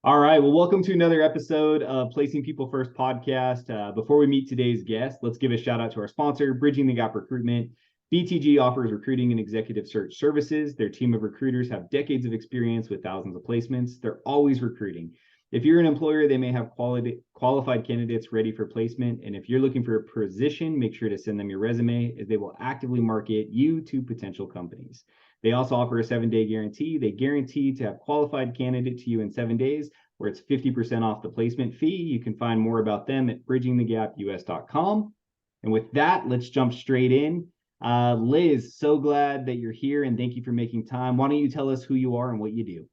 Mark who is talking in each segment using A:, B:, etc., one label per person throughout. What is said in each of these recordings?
A: All right. Well, welcome to another episode of Placing People First podcast. Before we meet today's guest, let's give a shout out to our sponsor, Bridging the Gap Recruitment. BTG offers recruiting and executive search services. Their team of recruiters have decades of experience with thousands of placements. They're always recruiting. If you're an employer, they may have qualified candidates ready for placement. And if you're looking for a position, make sure to send them your resume, as they will actively market you to potential companies. They also offer a 7-day guarantee. They guarantee to have qualified candidate to you in 7 days, where it's 50% off the placement fee. You can find more about them at bridgingthegapus.com. And with that, let's jump straight in. Liz, so glad that you're here and thank you for making time. Why don't you tell us who you are and what you do?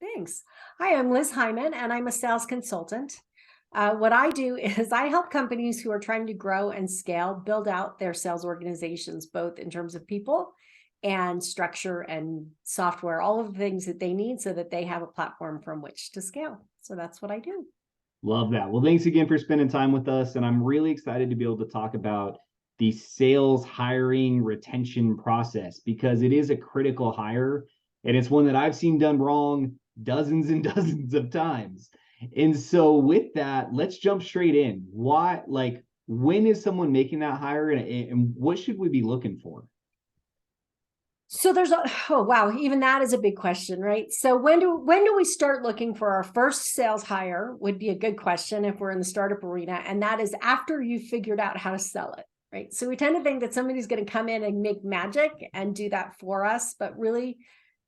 B: Thanks. Hi, I'm Liz Heiman, and I'm a sales consultant. What I do is I help companies who are trying to grow and scale, build out their sales organizations, both in terms of people and structure and software, all of the things that they need so that they have a platform from which to scale. So that's what I do.
A: Love that. Well, thanks again for spending time with us. And I'm really excited to be able to talk about the sales hiring retention process, because it is a critical hire and it's one that I've seen done wrong dozens and dozens of times. And so with that, let's jump straight in. When is someone making that hire and what should we be looking for?
B: So even that is a big question, right? So when do we start looking for our first sales hire would be a good question if we're in the startup arena. And that is after you've figured out how to sell it, right? So we tend to think that somebody's going to come in and make magic and do that for us. But really,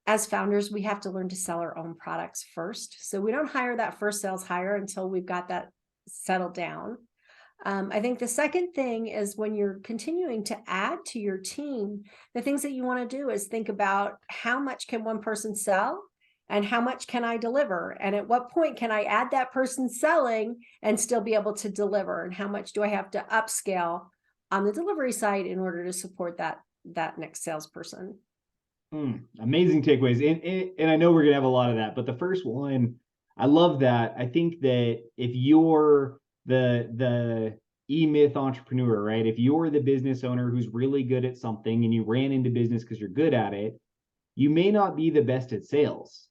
B: as founders, we have to learn to sell our own products first. So we don't hire that first sales hire until we've got that settled down. I think the second thing is when you're continuing to add to your team, the things that you want to do is think about how much can one person sell and how much can I deliver? And at what point can I add that person selling and still be able to deliver? And how much do I have to upscale on the delivery side in order to support that next salesperson?
A: Amazing takeaways. And I know we're going to have a lot of that, but the first one, I love that. I think that if you're the e-myth entrepreneur, right? If you're the business owner who's really good at something and you ran into business because you're good at it, you may not be the best at sales,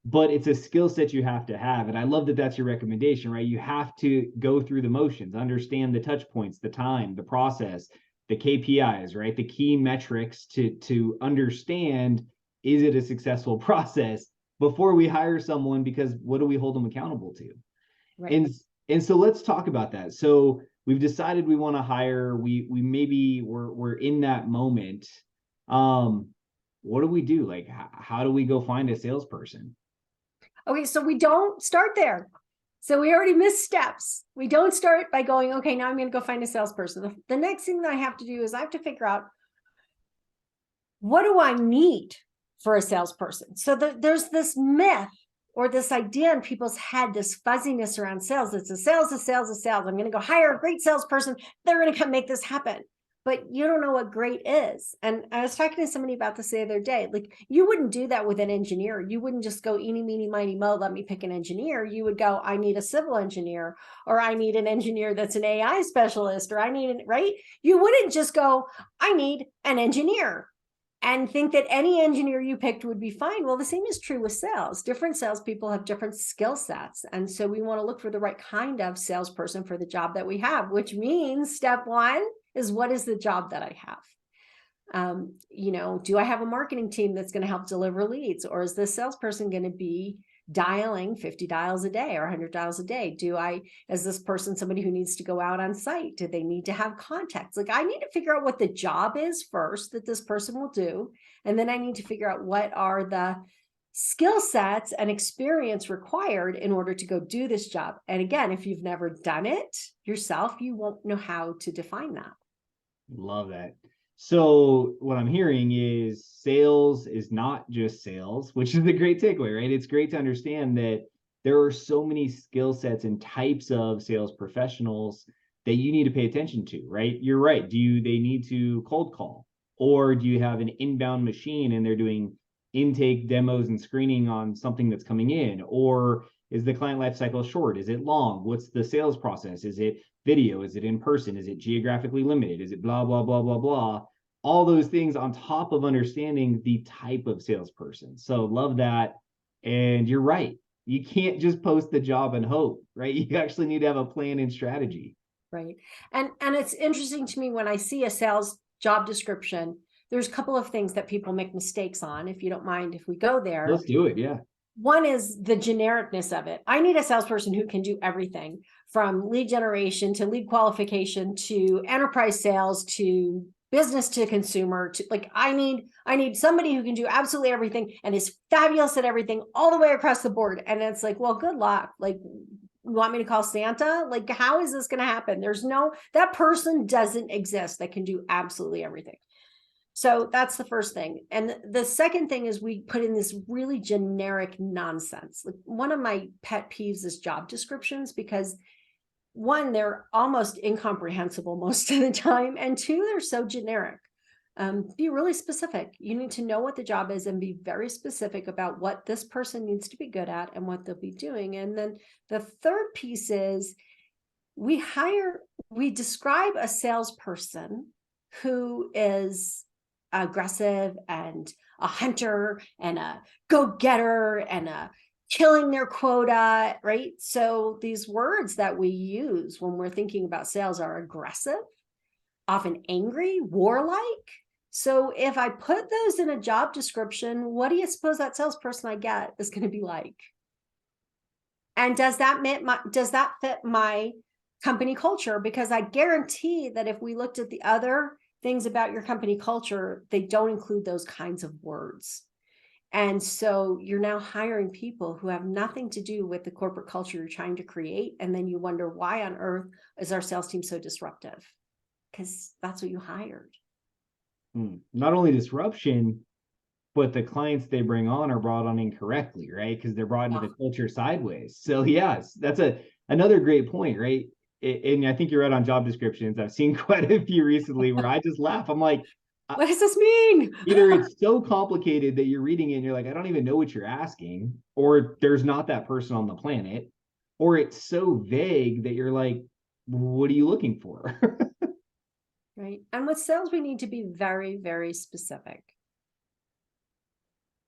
A: but it's a skill set you have to have. And I love that that's your recommendation, right? You have to go through the motions, understand the touch points, the time, the process, the KPIs, right? The key metrics to understand, is it a successful process before we hire someone, because what do we hold them accountable to?
B: Right.
A: And so let's talk about that. So we've decided we want to hire, we're in that moment. What do we do? Like, how do we go find a salesperson?
B: Okay, so we don't start there. So we already missed steps. We don't start by going, okay, now I'm going to go find a salesperson. The next thing that I have to do is I have to figure out, what do I need for a salesperson? So there's this myth or this idea in people's head, this fuzziness around sales. It's a sales. I'm going to go hire a great salesperson. They're going to come make this happen. But you don't know what great is. And I was talking to somebody about this the other day. Like, you wouldn't do that with an engineer. You wouldn't just go, eeny, meeny, miny, mo, let me pick an engineer. You would go, I need a civil engineer, or I need an engineer that's an AI specialist, or right? You wouldn't just go, I need an engineer, and think that any engineer you picked would be fine. Well, the same is true with sales. Different salespeople have different skill sets. And so we want to look for the right kind of salesperson for the job that we have, which means step one is, what is the job that I have? Do I have a marketing team that's going to help deliver leads? Or is this salesperson going to be dialing 50 dials a day or 100 dials a day? Is this person somebody who needs to go out on site? Do they need to have contacts? Like, I need to figure out what the job is first that this person will do. And then I need to figure out what are the skill sets and experience required in order to go do this job. And again, if you've never done it yourself, you won't know how to define that.
A: Love that. So what I'm hearing is sales is not just sales, which is a great takeaway, right? It's great to understand that there are so many skill sets and types of sales professionals that you need to pay attention to, right? You're right. They need to cold call, or do you have an inbound machine and they're doing intake demos and screening on something that's coming in? Or is the client life cycle short? Is it long? What's the sales process? Is it video? Is it in person? Is it geographically limited? Is it blah, blah, blah, blah, blah? All those things on top of understanding the type of salesperson. So love that. And you're right. You can't just post the job and hope, right? You actually need to have a plan and strategy.
B: Right. And it's interesting to me when I see a sales job description, there's a couple of things that people make mistakes on, if you don't mind if we go there.
A: Let's do it. Yeah.
B: One is the genericness of it. I need a salesperson who can do everything from lead generation to lead qualification to enterprise sales to business to consumer to like I need somebody who can do absolutely everything and is fabulous at everything all the way across the board. And it's like, well, good luck. Like, you want me to call Santa? Like, how is this going to happen? That person doesn't exist that can do absolutely everything. So that's the first thing. And the second thing is we put in this really generic nonsense. Like, one of my pet peeves is job descriptions because one, they're almost incomprehensible most of the time. And two, they're so generic. Be really specific. You need to know what the job is and be very specific about what this person needs to be good at and what they'll be doing. And then the third piece is we describe a salesperson who is aggressive and a hunter and a go-getter and a killing their quota, right? So these words that we use when we're thinking about sales are aggressive, often angry, warlike. So if I put those in a job description, what do you suppose that salesperson I get is going to be like? And does that fit my company culture? Because I guarantee that if we looked at the other things about your company culture, they don't include those kinds of words. And so you're now hiring people who have nothing to do with the corporate culture you're trying to create. And then you wonder, why on earth is our sales team so disruptive? Because that's what you hired.
A: Not only disruption, but the clients they bring on are brought on incorrectly, right? Because they're brought into the culture sideways. So yes, that's another great point, right? And I think you're right on job descriptions. I've seen quite a few recently where I just laugh. I'm like,
B: what does this mean?
A: Either it's so complicated that you're reading it and you're like, I don't even know what you're asking, or there's not that person on the planet, or it's so vague that you're like, what are you looking for?
B: Right. And with sales, we need to be very, very specific.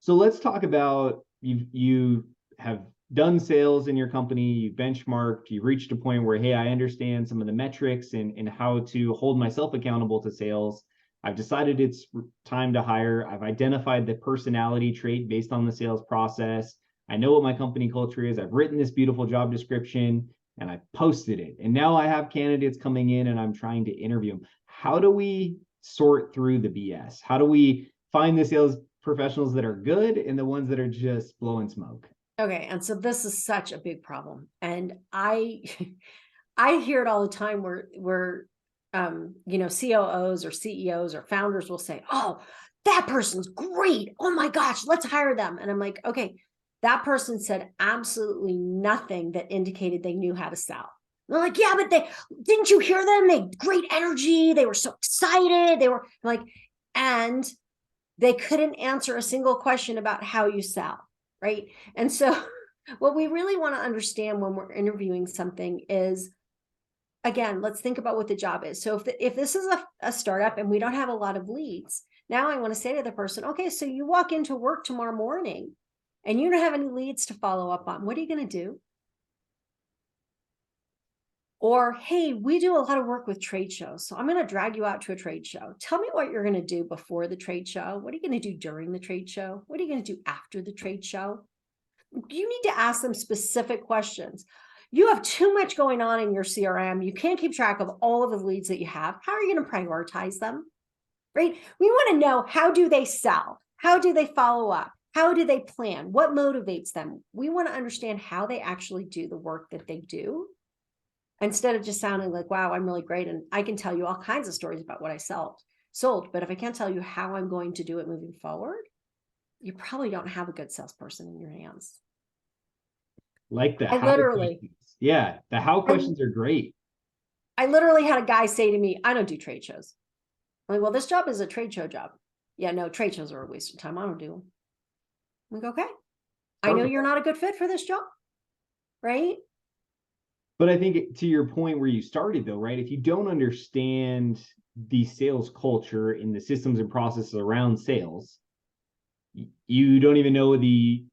A: So let's talk about you have done sales in your company, you benchmarked, you reached a point where, hey, I understand some of the metrics and how to hold myself accountable to sales. I've decided it's time to hire. I've identified the personality trait based on the sales process. I know what my company culture is. I've written this beautiful job description and I posted it. And now I have candidates coming in and I'm trying to interview them. How do we sort through the BS? How do we find the sales professionals that are good and the ones that are just blowing smoke?
B: Okay. And so this is such a big problem. And I hear it all the time where COOs or CEOs or founders will say, oh, that person's great. Oh my gosh, let's hire them. And I'm like, okay, that person said absolutely nothing that indicated they knew how to sell. And they're like, yeah, but didn't you hear them? They had great energy. They were so excited. They were like, and they couldn't answer a single question about how you sell. Right. And so what we really want to understand when we're interviewing something is, again, let's think about what the job is. So if this is a startup and we don't have a lot of leads, now I want to say to the person, okay, so you walk into work tomorrow morning and you don't have any leads to follow up on. What are you going to do? Or, hey, we do a lot of work with trade shows, so I'm going to drag you out to a trade show. Tell me what you're going to do before the trade show. What are you going to do during the trade show? What are you going to do after the trade show? You need to ask them specific questions. You have too much going on in your CRM. You can't keep track of all of the leads that you have. How are you going to prioritize them? Right? We want to know, how do they sell? How do they follow up? How do they plan? What motivates them? We want to understand how they actually do the work that they do, instead of just sounding like, wow, I'm really great. And I can tell you all kinds of stories about what I sold. But if I can't tell you how I'm going to do it moving forward, you probably don't have a good salesperson in your hands.
A: Like the
B: I
A: how
B: literally,
A: questions. Yeah, the how questions are great.
B: I literally had a guy say to me, I don't do trade shows. I'm like, well, this job is a trade show job. Yeah, no, trade shows are a waste of time. I don't do them. I'm like, okay, I know you're not a good fit for this job, right?
A: But I think to your point where you started though, right? If you don't understand the sales culture and the systems and processes around sales, you don't even know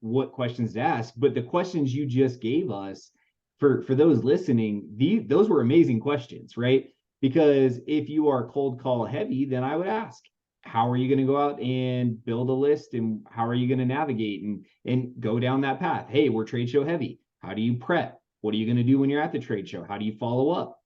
A: what questions to ask, but the questions you just gave us for those listening, those were amazing questions, right? Because if you are cold call heavy, then I would ask, how are you going to go out and build a list, and how are you going to navigate and go down that path? Hey, we're trade show heavy. How do you prep? What are you going to do when you're at the trade show? How do you follow up?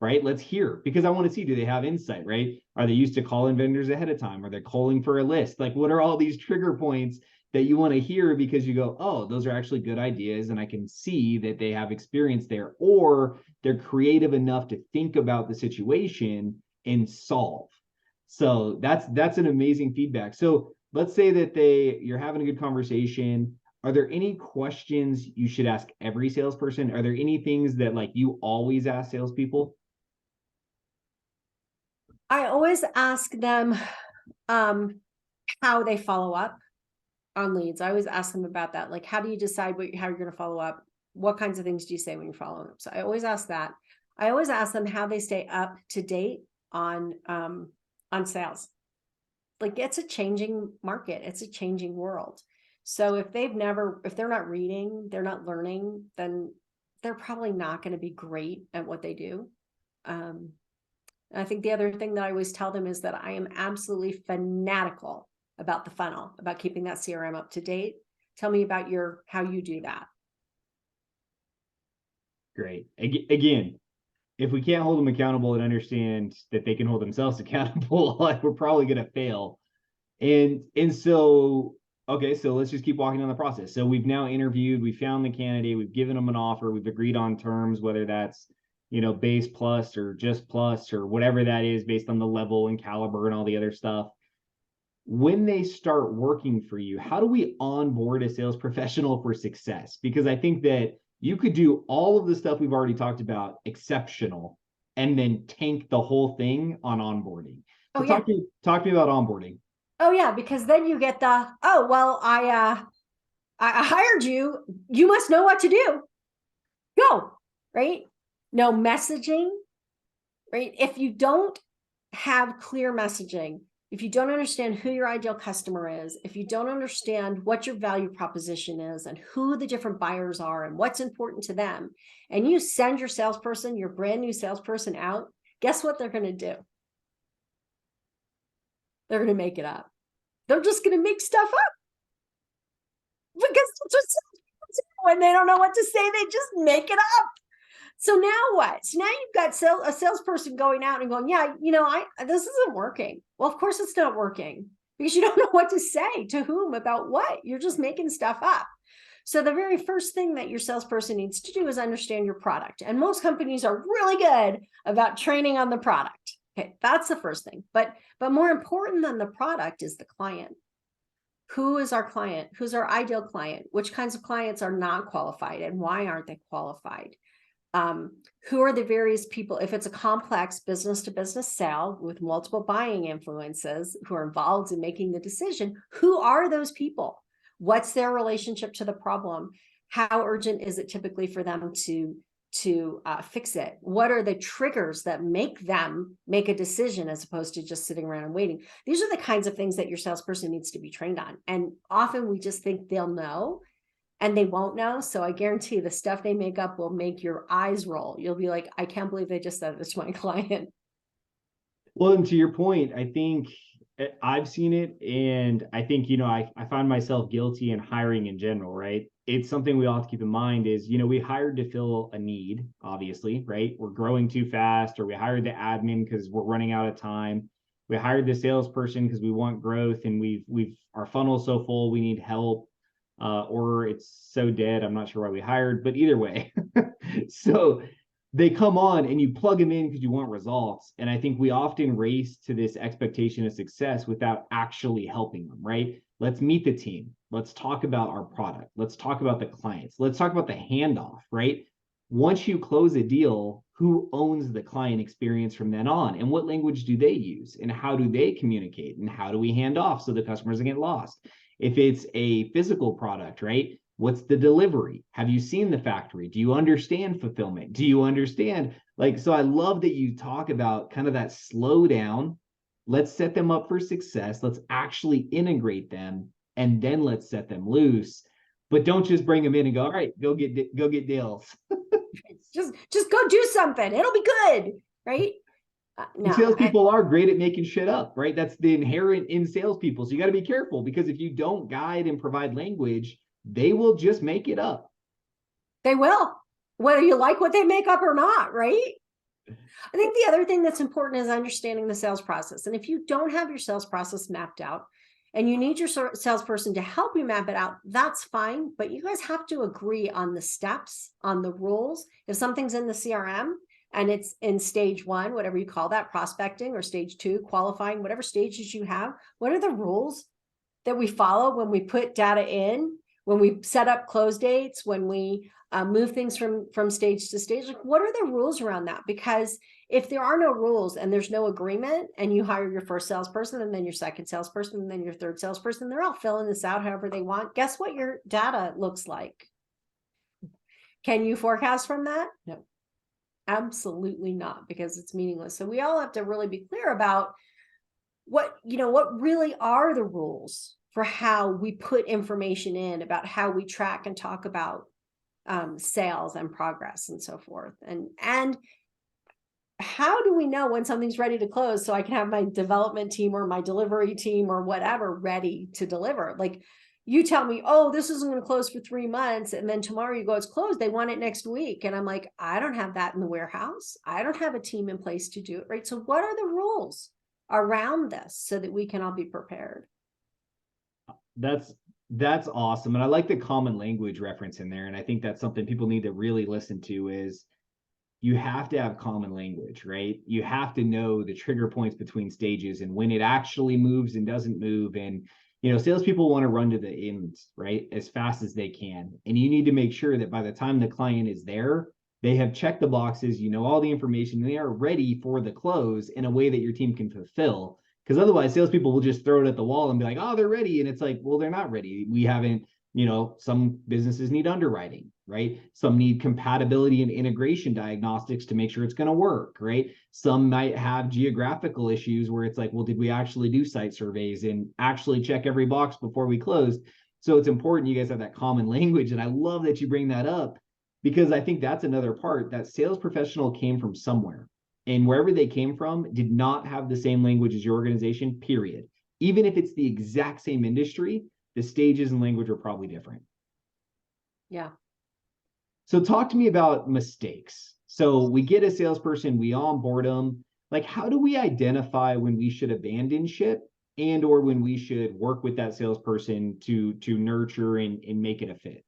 A: Right? Let's hear, because I want to see, do they have insight, right? Are they used to calling vendors ahead of time? Are they calling for a list? Like, what are all these trigger points that you want to hear, because you go, oh, those are actually good ideas, and I can see that they have experience there, or they're creative enough to think about the situation and solve. So that's an amazing feedback. So let's say that you're having a good conversation. Are there any questions you should ask every salesperson? Are there any things that like you always ask salespeople?
B: I always ask them how they follow up on leads. I always ask them about that. Like, how do you decide how you're going to follow up? What kinds of things do you say when you're following up? So I always ask that. I always ask them how they stay up to date on sales. Like, it's a changing market. It's a changing world. So if they're not reading, they're not learning, then they're probably not going to be great at what they do. I think the other thing that I always tell them is that I am absolutely fanatical about the funnel, about keeping that CRM up to date. Tell me about how you do that.
A: Great. Again, if we can't hold them accountable and understand that they can hold themselves accountable, like, we're probably going to fail. And so, okay, so let's just keep walking down the process. So we've now interviewed, we found the candidate, we've given them an offer, we've agreed on terms, whether that's, base plus or just plus or whatever that is, based on the level and caliber and all the other stuff. When they start working for you, how do we onboard a sales professional for success? Because I think that you could do all of the stuff we've already talked about exceptional, and then tank the whole thing on onboarding. So talk to me about onboarding.
B: Oh yeah, because then you get I hired you. You must know what to do. Go, right? No messaging, right? If you don't have clear messaging, if you don't understand who your ideal customer is, if you don't understand what your value proposition is and who the different buyers are and what's important to them, and you send your brand new salesperson out, guess what they're going to do? They're going to make it up. They're just going to make stuff up. Because when they don't know what to say, they just make it up. So now what? So now you've got a salesperson going out and going, yeah, this isn't working. Well, of course it's not working, because you don't know what to say to whom about what. You're just making stuff up. So the very first thing that your salesperson needs to do is understand your product. And most companies are really good about training on the product. Okay, that's the first thing. But more important than the product is the client. Who is our client? Who's our ideal client? Which kinds of clients are not qualified, and why aren't they qualified? Who are the various people? If it's a complex business to business sale with multiple buying influences who are involved in making the decision, who are those people? What's their relationship to the problem? How urgent is it typically for them to fix it? What are the triggers that make them make a decision as opposed to just sitting around and waiting? These are the kinds of things that your salesperson needs to be trained on. And often we just think they'll know, and they won't know. So I guarantee the stuff they make up will make your eyes roll. You'll be like, I can't believe they just said this to my client.
A: Well, and to your point, I think I've seen it, and I think, I find myself guilty in hiring in general, right? It's something we all have to keep in mind is, we hired to fill a need, obviously, right? We're growing too fast, or we hired the admin because we're running out of time. We hired the salesperson because we want growth, and our funnel's so full, we need help. Or it's so dead, I'm not sure why we hired, but either way. So they come on and you plug them in because you want results. And I think we often race to this expectation of success without actually helping them, right? Let's meet the team. Let's talk about our product. Let's talk about the clients. Let's talk about the handoff, right? Once you close a deal, who owns the client experience from then on? And what language do they use? And how do they communicate? And how do we hand off so the customers don't get lost? If it's a physical product, right? What's the delivery? Have you seen the factory? Do you understand fulfillment? Do you understand? So I love that you talk about kind of that slow down. Let's set them up for success. Let's actually integrate them. and then let's set them loose. But don't just bring them in and go, all right, go get deals.
B: Just go do something. It'll be good, right? No,
A: salespeople are great at making shit up, right? That's the inherent in salespeople. So you got to be careful, because if you don't guide and provide language, they will just make it up.
B: They will, whether you like what they make up or not, right? I think the other thing that's important is understanding the sales process. And if you don't have your sales process mapped out and you need your salesperson to help you map it out, that's fine. But you guys have to agree on the steps, on the rules. If something's in the CRM and it's in stage 1, whatever you call that, prospecting, or stage 2, qualifying, whatever stages you have, what are the rules that we follow when we put data in, when we set up close dates, when we move things from stage to stage? Like, what are the rules around that? Because if there are no rules and there's no agreement, and you hire your first salesperson and then your second salesperson and then your third salesperson, they're all filling this out however they want. Guess what your data looks like? Can you forecast from that? No, absolutely not, because it's meaningless. So we all have to really be clear about what really are the rules for how we put information in, about how we track and talk about sales and progress and so forth. And how do we know when something's ready to close, so I can have my development team or my delivery team or whatever ready to deliver? Like, you tell me, oh, this isn't going to close for 3 months, and then tomorrow you go, it's closed, they want it next week. And I'm like, I don't have that in the warehouse. I don't have a team in place to do it, right? So what are the rules around this so that we can all be prepared?
A: That's awesome. And I like the common language reference in there. And I think that's something people need to really listen to, is you have to have common language, right? You have to know the trigger points between stages and when it actually moves and doesn't move. And, salespeople want to run to the ends, right, as fast as they can. And you need to make sure that by the time the client is there, they have checked the boxes, all the information, and they are ready for the close in a way that your team can fulfill. Because otherwise, salespeople will just throw it at the wall and be like, oh, they're ready. And it's like, well, they're not ready. We haven't, some businesses need underwriting, right? Some need compatibility and integration diagnostics to make sure it's going to work, right? Some might have geographical issues where it's like, well, did we actually do site surveys and actually check every box before we closed? So it's important you guys have that common language. And I love that you bring that up, because I think that's another part. That sales professional came from somewhere. And wherever they came from did not have the same language as your organization, period. Even if it's the exact same industry, the stages and language are probably different.
B: Yeah.
A: So talk to me about mistakes. So we get a salesperson, we onboard them. Like, how do we identify when we should abandon ship and or when we should work with that salesperson to nurture and make it a fit?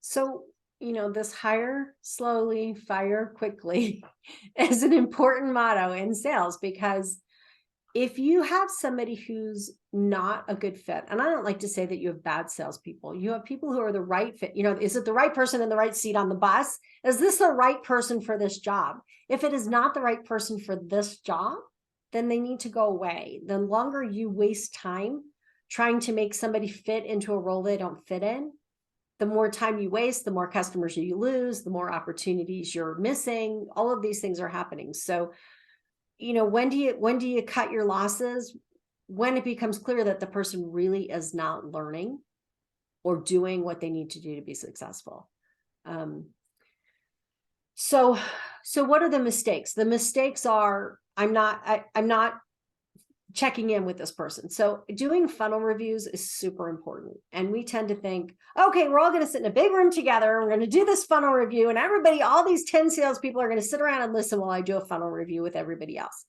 B: So, this hire slowly, fire quickly is an important motto in sales, because if you have somebody who's not a good fit, and I don't like to say that you have bad salespeople, you have people who are the right fit. Is it the right person in the right seat on the bus? Is this the right person for this job? If it is not the right person for this job, then they need to go away. The longer you waste time trying to make somebody fit into a role they don't fit in, the more time you waste, the more customers you lose, the more opportunities you're missing. All of these things are happening. So, when do you cut your losses? When it becomes clear that the person really is not learning or doing what they need to do to be successful. So what are the mistakes? The mistakes are, I'm not checking in with this person. So doing funnel reviews is super important. And we tend to think, okay, we're all going to sit in a big room together. We're going to do this funnel review, and everybody, all these 10 salespeople are going to sit around and listen while I do a funnel review with everybody else.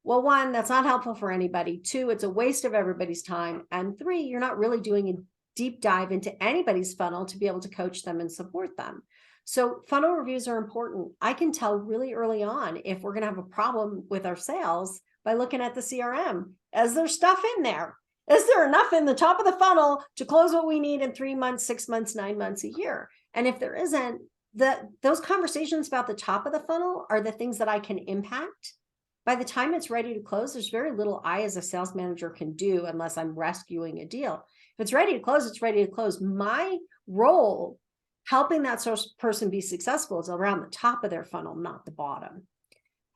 B: Well, 1, that's not helpful for anybody. 2, it's a waste of everybody's time. And 3, you're not really doing a deep dive into anybody's funnel to be able to coach them and support them. So funnel reviews are important. I can tell really early on if we're going to have a problem with our sales by looking at the CRM. Is there stuff in there? Is there enough in the top of the funnel to close what we need in 3 months, 6 months, 9 months, a year? And if there isn't, those conversations about the top of the funnel are the things that I can impact. By the time it's ready to close, there's very little I as a sales manager can do unless I'm rescuing a deal. If it's ready to close, it's ready to close. My role helping that person be successful is around the top of their funnel, not the bottom.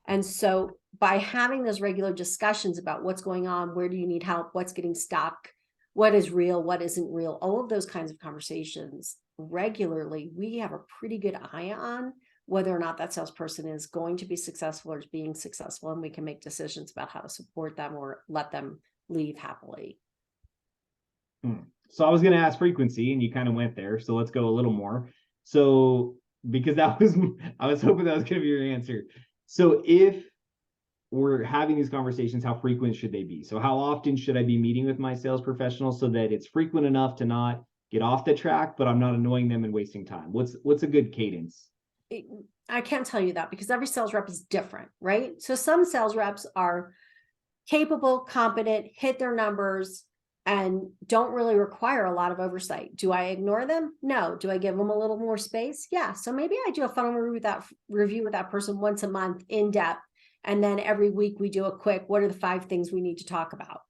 B: And so by having those regular discussions about what's going on, where do you need help, what's getting stuck, what is real, what isn't real, all of those kinds of conversations regularly, we have a pretty good eye on whether or not that salesperson is going to be successful or is being successful, and we can make decisions about how to support them or let them leave happily.
A: So I was going to ask frequency, and you kind of went there. So let's go a little more. So because that was, I was hoping that was going to be your answer. So if we're having these conversations, how frequent should they be? So how often should I be meeting with my sales professional so that it's frequent enough to not get off the track, but I'm not annoying them and wasting time? What's a good cadence?
B: I can't tell you that because every sales rep is different, right? So some sales reps are capable, competent, hit their numbers, and don't really require a lot of oversight. Do I ignore them? No. Do I give them a little more space? Yeah. So maybe I do a funnel review with that person once a month in depth. And then every week we do a quick, what are the 5 things we need to talk about?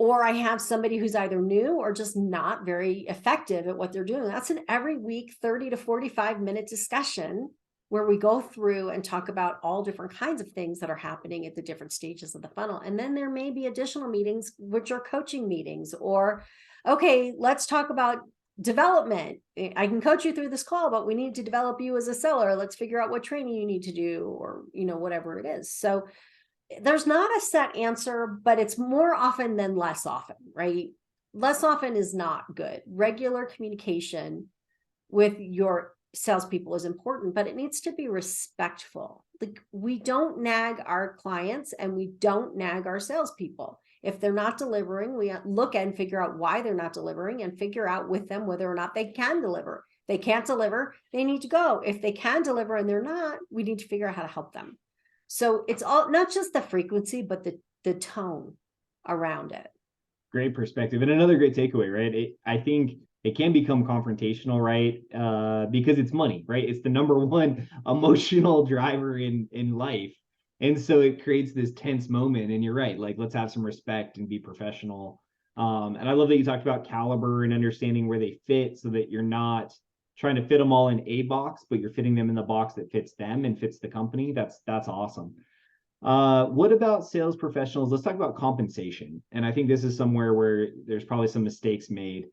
B: Or I have somebody who's either new or just not very effective at what they're doing. That's an every week 30 to 45-minute discussion where we go through and talk about all different kinds of things that are happening at the different stages of the funnel. And then there may be additional meetings, which are coaching meetings, or, okay, let's talk about development. I can coach you through this call, but we need to develop you as a seller. Let's figure out what training you need to do, or, whatever it is. So there's not a set answer, but it's more often than less often, right? Less often is not good. Regular communication with your salespeople is important, but it needs to be respectful. Like, we don't nag our clients and we don't nag our salespeople. If they're not delivering, we look and figure out why they're not delivering and figure out with them whether or not they can deliver. If they can't deliver, they need to go. If they can deliver and they're not, we need to figure out how to help them. So it's all not just the frequency, but the tone around it.
A: Great perspective. And another great takeaway, right? I think it can become confrontational, right? Because it's money, right? It's the number one emotional driver in life. And so it creates this tense moment. And you're right, like, let's have some respect and be professional. And I love that you talked about caliber and understanding where they fit so that you're not trying to fit them all in a box, but you're fitting them in the box that fits them and fits the company. That's awesome. What about sales professionals? Let's talk about compensation. And I think this is somewhere where there's probably some mistakes made.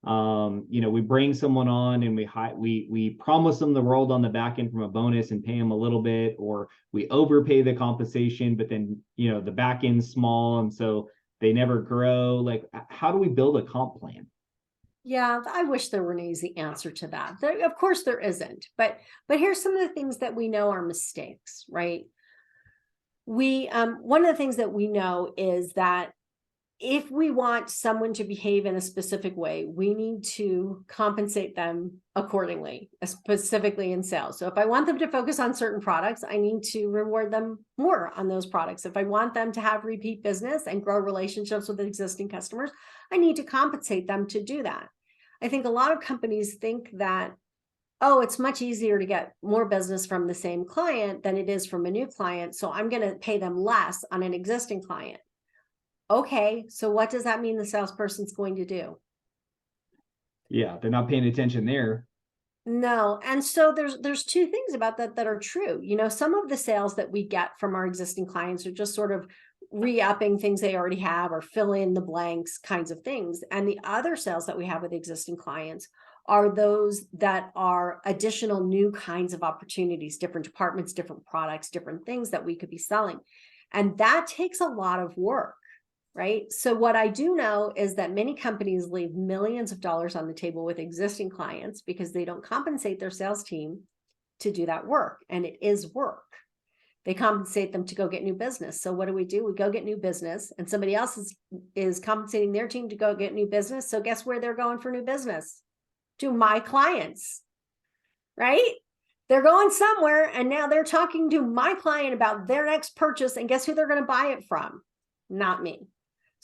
A: We bring someone on and we promise them the world on the back end from a bonus and pay them a little bit, or we overpay the compensation, but then, the back end's small. And so they never grow. Like, how do we build a comp plan?
B: Yeah, I wish there were an easy answer to that. Of course there isn't, but here's some of the things that we know are mistakes, right? One of the things that we know is that if we want someone to behave in a specific way, we need to compensate them accordingly, specifically in sales. So if I want them to focus on certain products, I need to reward them more on those products. If I want them to have repeat business and grow relationships with existing customers, I need to compensate them to do that. I think a lot of companies think that, oh, it's much easier to get more business from the same client than it is from a new client, so I'm going to pay them less on an existing client. Okay, so what does that mean the salesperson's going to do?
A: Yeah, they're not paying attention there.
B: No. And so there's 2 things about that are true. Some of the sales that we get from our existing clients are just sort of re-upping things they already have or fill in the blanks kinds of things. And the other sales that we have with existing clients are those that are additional new kinds of opportunities, different departments, different products, different things that we could be selling. And that takes a lot of work. Right. So what I do know is that many companies leave millions of dollars on the table with existing clients because they don't compensate their sales team to do that work. And it is work. They compensate them to go get new business. So what do? We go get new business, and somebody else is compensating their team to go get new business. So guess where they're going for new business? To my clients, right? They're going somewhere, and now they're talking to my client about their next purchase. And guess who they're going to buy it from? Not me.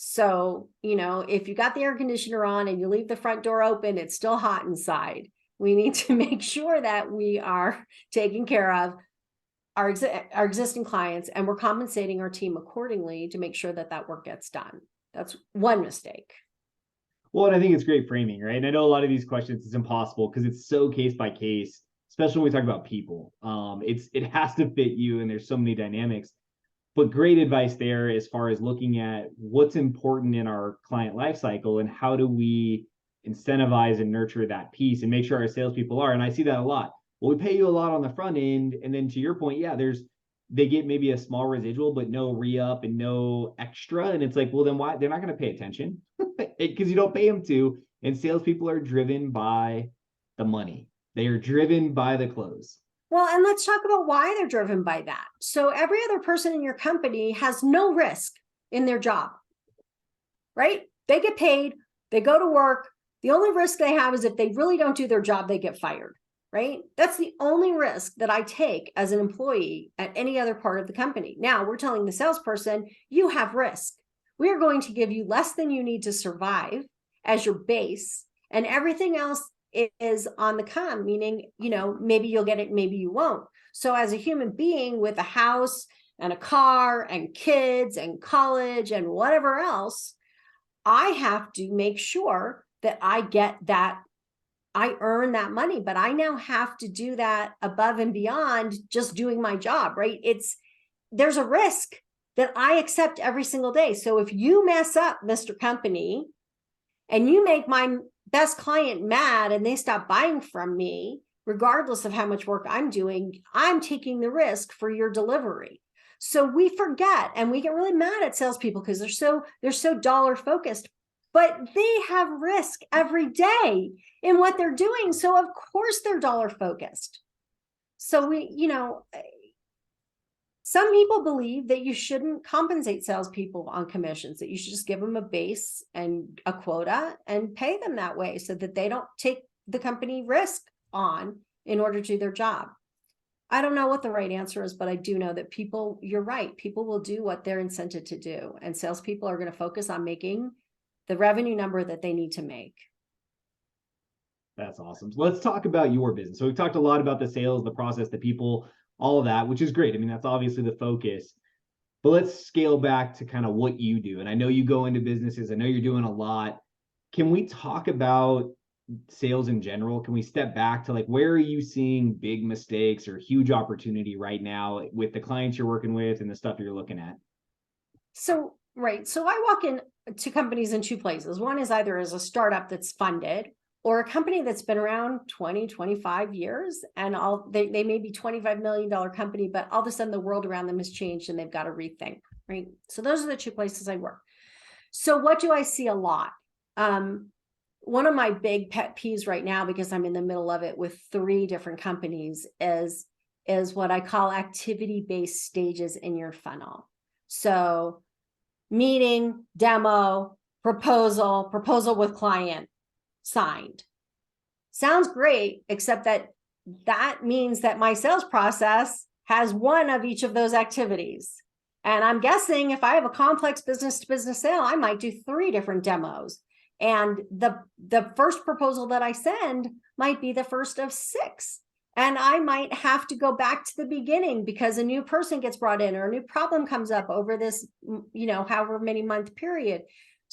B: So, if you got the air conditioner on and you leave the front door open, it's still hot inside. We need to make sure that we are taking care of our existing clients, and we're compensating our team accordingly to make sure that work gets done. That's one mistake.
A: Well, and I think it's great framing, right? And I know a lot of these questions is impossible because it's so case by case, especially when we talk about people. It has to fit you, and there's so many dynamics. But great advice there as far as looking at what's important in our client lifecycle and how do we incentivize and nurture that piece and make sure our salespeople are. And I see that a lot. Well, we pay you a lot on the front end, and then to your point, yeah, they get maybe a small residual, but no re-up and no extra. And it's like, well, then why? They're not going to pay attention because you don't pay them to. And salespeople are driven by the money. They are driven by the close.
B: Well, and let's talk about why they're driven by that. So every other person in your company has no risk in their job, right? They get paid, they go to work. The only risk they have is if they really don't do their job, they get fired, right? That's the only risk that I take as an employee at any other part of the company. Now we're telling the salesperson, you have risk. We are going to give you less than you need to survive as your base, and everything else is on the come, meaning, maybe you'll get it, maybe you won't. So as a human being with a house and a car and kids and college and whatever else, I have to make sure that I get that, I earn that money, but I now have to do that above and beyond just doing my job, right? There's a risk that I accept every single day. So if you mess up, Mr. Company, and you make my best client mad and they stop buying from me, regardless of how much work I'm doing, I'm taking the risk for your delivery. So we forget, and we get really mad at salespeople because they're so dollar focused, but they have risk every day in what they're doing. So of course they're dollar focused. So some people believe that you shouldn't compensate salespeople on commissions, that you should just give them a base and a quota and pay them that way so that they don't take the company risk on in order to do their job. I don't know what the right answer is, but I do know that you're right, people will do what they're incented to do. And salespeople are going to focus on making the revenue number that they need to make.
A: That's awesome. So let's talk about your business. So we've talked a lot about the sales, the process, the people, all of that, which is great. I mean, that's obviously the focus, but let's scale back to kind of what you do. And I know you go into businesses, I know you're doing a lot. Can we talk about sales in general? Can we step back to where are you seeing big mistakes or huge opportunity right now with the clients you're working with and the stuff you're looking at?
B: So, right. So I walk in to companies in two places. One is either as a startup that's funded, or a company that's been around 20, 25 years, and they may be $25 million company, but all of a sudden the world around them has changed and they've got to rethink, right? So those are the two places I work. So what do I see a lot? One of my big pet peeves right now, because I'm in the middle of it with 3 different companies, is what I call activity-based stages in your funnel. So meeting, demo, proposal with client, signed. Sounds great, except that means that my sales process has one of each of those activities. And I'm guessing if I have a complex business-to-business sale, I might do 3 different demos. And the first proposal that I send might be the first of 6. And I might have to go back to the beginning because a new person gets brought in or a new problem comes up over this, however many month period.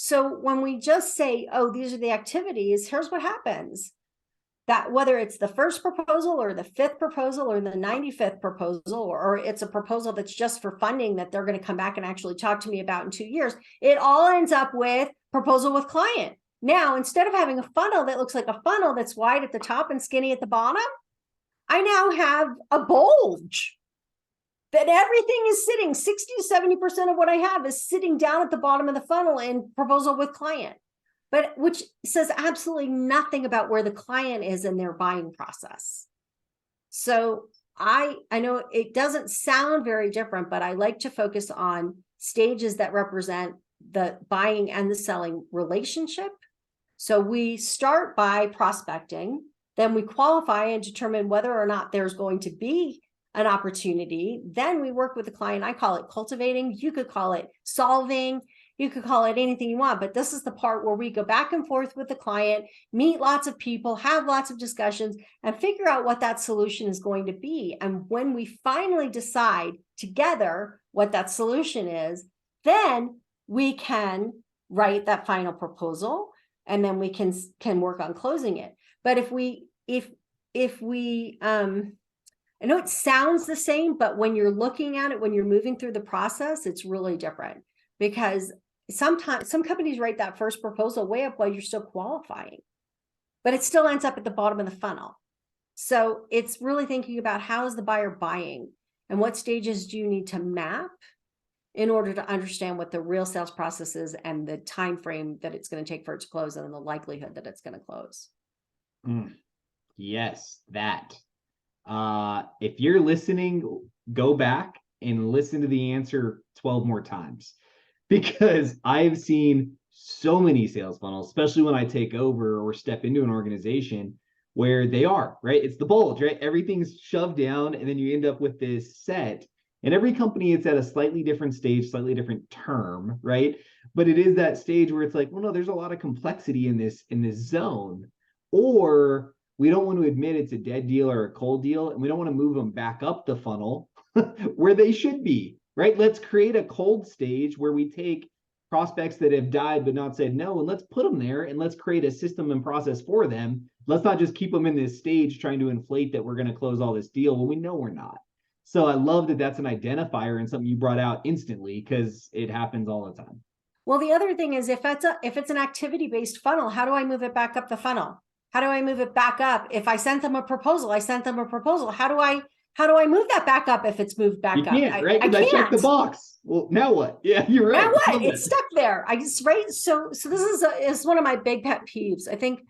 B: So when we just say, oh, these are the activities, here's what happens. That whether it's the first proposal or the 5th proposal or the 95th proposal, or it's a proposal that's just for funding that they're going to come back and actually talk to me about in 2 years, it all ends up with proposal with client. Now, instead of having a funnel that looks like a funnel that's wide at the top and skinny at the bottom, I now have a bulge that everything is sitting, 60 to 70% of what I have is sitting down at the bottom of the funnel in proposal with client, but which says absolutely nothing about where the client is in their buying process. So I know it doesn't sound very different, but I like to focus on stages that represent the buying and the selling relationship. So we start by prospecting, then we qualify and determine whether or not there's going to be an opportunity. Then we work with the client. I call it cultivating. You could call it solving. You could call it anything you want, but this is the part where we go back and forth with the client, meet lots of people, have lots of discussions, and figure out what that solution is going to be. And when we finally decide together what that solution is, then we can write that final proposal, and then we can work on closing it. But if we I know it sounds the same, but when you're looking at it, when you're moving through the process, it's really different, because sometimes some companies write that first proposal way up while you're still qualifying, but it still ends up at the bottom of the funnel. So it's really thinking about, how is the buyer buying and what stages do you need to map in order to understand what the real sales process is and the time frame that it's going to take for it to close, and the likelihood that it's going to close.
A: Yes, that. If you're listening, go back and listen to the answer 12 more times, because I've seen so many sales funnels, especially when I take over or step into an organization, where they are, right? It's the bulge, right? Everything's shoved down, and then you end up with this set. And every company, it's at a slightly different stage, slightly different term, right? But it is that stage where it's like, well, no, there's a lot of complexity in this zone. Or we don't want to admit it's a dead deal or a cold deal, and we don't want to move them back up the funnel where they should be, right? Let's create a cold stage where we take prospects that have died but not said no, and let's put them there, and let's create a system and process for them. Let's not just keep them in this stage trying to inflate that we're going to close all this deal when we know we're not. So I love that that's an identifier and something you brought out instantly, because it happens all the time.
B: Well, the other thing is, if it's an activity-based funnel, how do I move it back up the funnel? How do I move it back up? If I sent them a proposal, How do I move that back up if it's moved back
A: you
B: up?
A: Can't, right?
B: I can't.
A: I checked the box. Well, now what? Yeah, you're right.
B: Now what? It's stuck there. I just, right. So this is one of my big pet peeves. I think,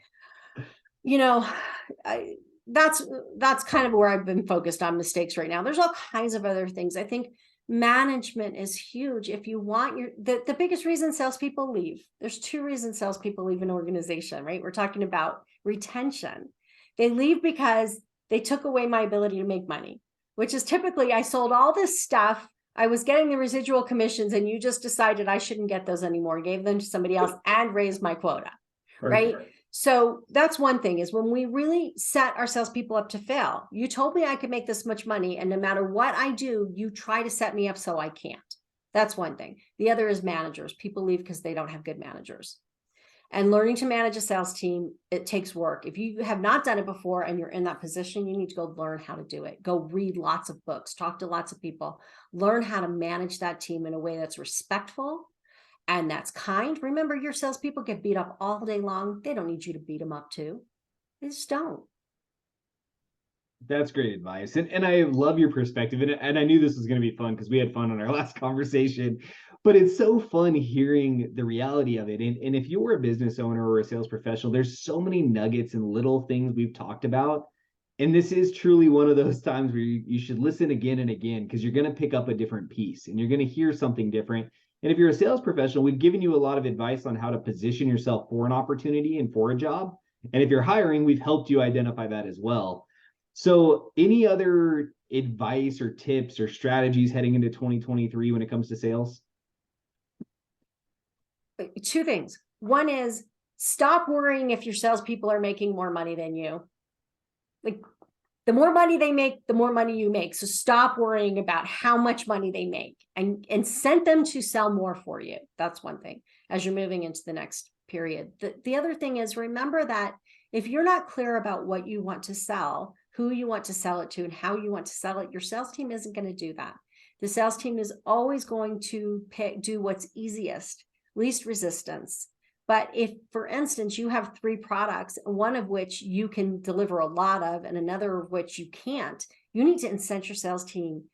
B: that's kind of where I've been focused on mistakes right now. There's all kinds of other things. I think management is huge. If you want the biggest reason salespeople leave, there's two reasons salespeople leave an organization, right? We're talking about retention. They leave because they took away my ability to make money, which is typically, I sold all this stuff, I was getting the residual commissions, and you just decided I shouldn't get those anymore, gave them to somebody else, and raised my quota, right? So that's one thing, is when we really set our salespeople up to fail. You told me I could make this much money, and no matter what I do, you try to set me up so I can't. That's one thing. The other is managers. People leave because they don't have good managers. And learning to manage a sales team, it takes work. If you have not done it before and you're in that position, you need to go learn how to do it. Go read lots of books, talk to lots of people, learn how to manage that team in a way that's respectful and that's kind. Remember, your salespeople get beat up all day long. They don't need you to beat them up too. They just don't.
A: That's great advice. And I love your perspective. And I knew this was going to be fun because we had fun on our last conversation. But it's so fun hearing the reality of it. And if you're a business owner or a sales professional, there's so many nuggets and little things we've talked about. And this is truly one of those times where you should listen again and again, because you're going to pick up a different piece and you're going to hear something different. And if you're a sales professional, we've given you a lot of advice on how to position yourself for an opportunity and for a job. And if you're hiring, we've helped you identify that as well. So any other advice or tips or strategies heading into 2023 when it comes to sales?
B: Two things. One is, stop worrying if your salespeople are making more money than you. Like, the more money they make, the more money you make. So stop worrying about how much money they make, and send them to sell more for you. That's one thing as you're moving into the next period. The other thing is, remember that if you're not clear about what you want to sell, who you want to sell it to, and how you want to sell it, your sales team isn't going to do that. The sales team is always going to do what's easiest, least resistance. But if, for instance, you have 3 products, one of which you can deliver a lot of and another of which you can't, you need to incent your sales team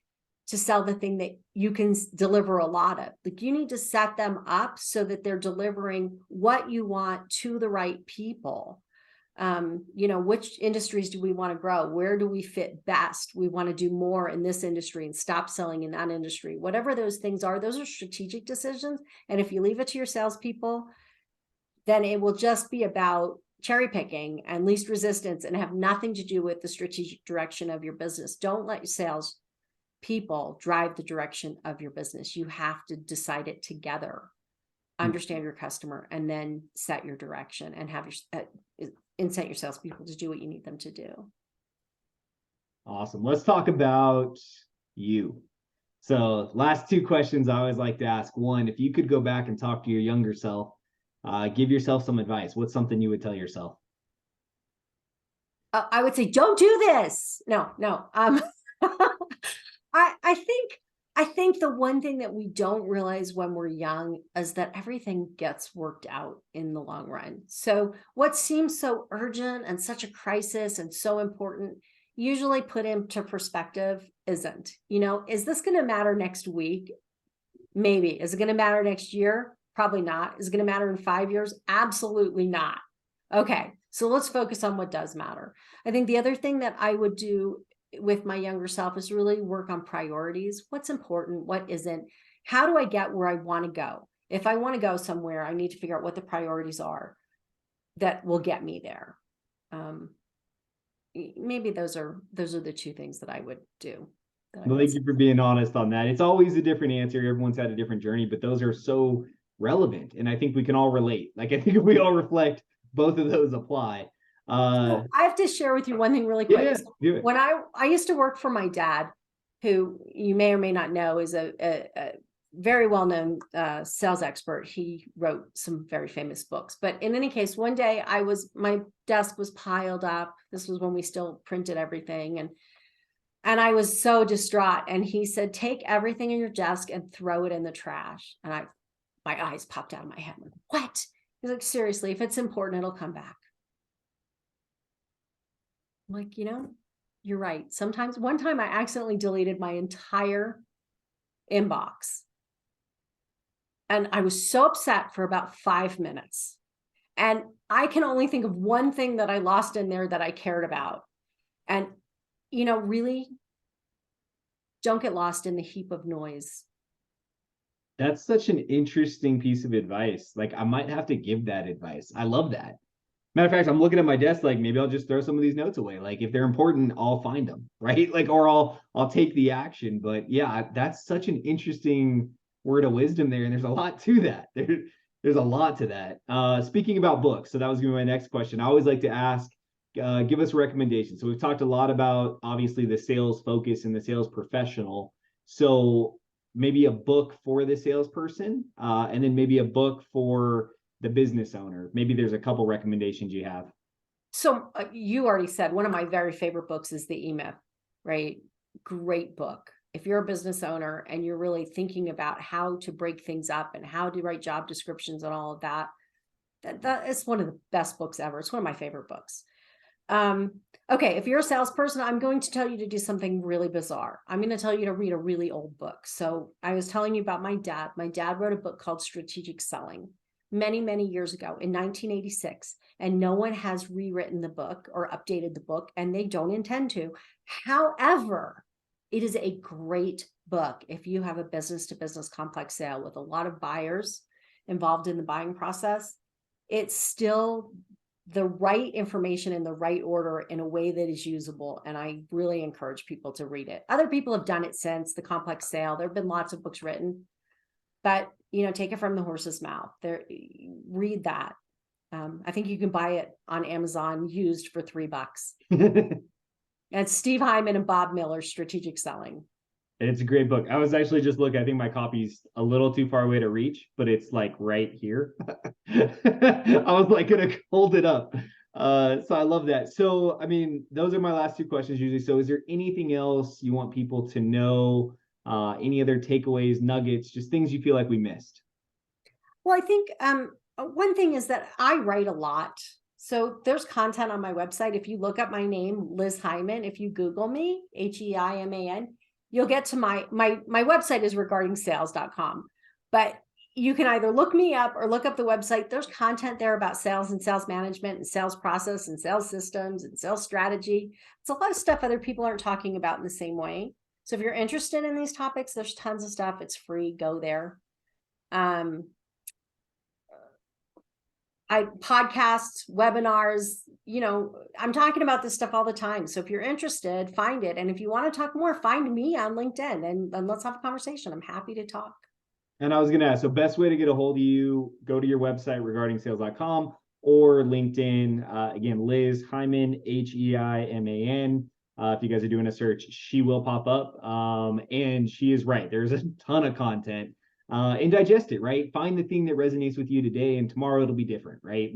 B: to sell the thing that you can deliver a lot of. Like, you need to set them up so that they're delivering what you want to the right people. Which industries do we want to grow? Where do we fit best? We want to do more in this industry and stop selling in that industry. Whatever those things are, those are strategic decisions. And if you leave it to your salespeople, then it will just be about cherry picking and least resistance and have nothing to do with the strategic direction of your business. Don't let your sales people drive the direction of your business. You have to decide it together, understand your customer, and then set your direction and have your incent your salespeople to do what you need them to do.
A: Awesome. Let's talk about you. So last 2 questions I always like to ask. One, if you could go back and talk to your younger self, give yourself some advice. What's something you would tell yourself?
B: I would say, don't do this. No. I think the one thing that we don't realize when we're young is that everything gets worked out in the long run. So what seems so urgent and such a crisis and so important, usually put into perspective, isn't. Is this going to matter next week? Maybe. Is it going to matter next year? Probably not. Is it going to matter in 5 years? Absolutely not. Okay, so let's focus on what does matter. I think the other thing that I would do with my younger self is really work on priorities. What's important? What isn't? How do I get where I want to go? If I want to go somewhere, I need to figure out what the priorities are that will get me there. Maybe those are the two things that I would do.
A: Well, thank you for being honest on that. It's always a different answer. Everyone's had a different journey, but those are so relevant. And I think we can all relate. Like, I think if we all reflect, both of those apply.
B: I have to share with you one thing really quick.
A: Yeah, do it.
B: When I used to work for my dad, who you may or may not know is a very well-known sales expert. He wrote some very famous books. But in any case, one day my desk was piled up. This was when we still printed everything. And I was so distraught. And he said, take everything in your desk and throw it in the trash. And my eyes popped out of my head. I'm like, what? He's like, seriously, if it's important, it'll come back. I'm like, you're right. Sometimes, one time I accidentally deleted my entire inbox. And I was so upset for about 5 minutes. And I can only think of one thing that I lost in there that I cared about. And, really don't get lost in the heap of noise.
A: That's such an interesting piece of advice. Like, I might have to give that advice. I love that. Matter of fact, I'm looking at my desk, like maybe I'll just throw some of these notes away. Like if they're important, I'll find them, right? Like, or I'll take the action. But yeah, that's such an interesting word of wisdom there. And there's a lot to that. There's a lot to that. Speaking about books, so that was gonna be my next question. I always like to ask, give us recommendations. So we've talked a lot about obviously the sales focus and the sales professional. So maybe a book for the salesperson, and then maybe a book for the business owner. Maybe there's a couple recommendations you have.
B: So you already said one of my very favorite books is The E-Myth, right? Great book. If you're a business owner and you're really thinking about how to break things up and how to write job descriptions and all of that, that is one of the best books ever. It's one of my favorite books. Okay, if you're a salesperson, I'm going to tell you to do something really bizarre. I'm going to tell you to read a really old book. So I was telling you about my dad. My dad wrote a book called Strategic Selling many, many years ago in 1986. And no one has rewritten the book or updated the book, and they don't intend to. However, it is a great book if you have a business-to-business complex sale with a lot of buyers involved in the buying process. It's still the right information in the right order in a way that is usable. And I really encourage people to read it. Other people have done it since the complex sale. There have been lots of books written, but take it from the horse's mouth. Read that. I think you can buy it on Amazon used for $3. And Steve Heiman and Bob Miller's Strategic Selling.
A: It's a great book. I was actually just looking. I think my copy's a little too far away to reach, but it's like right here. I was like gonna hold it up. So I love that. So, I mean, those are my last two questions usually. So is there anything else you want people to know? Any other takeaways, nuggets, just things you feel like we missed?
B: Well, I think one thing is that I write a lot. So there's content on my website. If you look up my name, Liz Heiman, if you Google me, Heiman, you'll get to my website is regarding-sales.com. But you can either look me up or look up the website. There's content there about sales and sales management and sales process and sales systems and sales strategy. It's a lot of stuff other people aren't talking about in the same way. So if you're interested in these topics, there's tons of stuff. It's free. Go there. Podcasts, webinars, I'm talking about this stuff all the time. So if you're interested, find it. And if you want to talk more, find me on LinkedIn and let's have a conversation. I'm happy to talk.
A: And I was going to ask, so best way to get a hold of you, go to your website, regarding-sales.com, or LinkedIn. Again, Liz Heiman, Heiman. If you guys are doing a search, she will pop up. And she is right. There's a ton of content. And digest it, right? Find the thing that resonates with you today, and tomorrow it'll be different, right?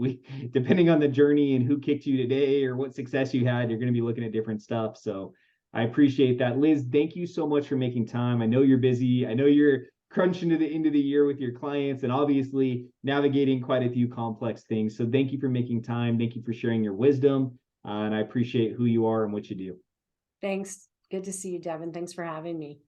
A: Depending on the journey and who kicked you today or what success you had, you're going to be looking at different stuff. So I appreciate that. Liz, thank you so much for making time. I know you're busy. I know you're crunching to the end of the year with your clients and obviously navigating quite a few complex things. So thank you for making time. Thank you for sharing your wisdom. And I appreciate who you are and what you do.
B: Thanks. Good to see you, Devin. Thanks for having me.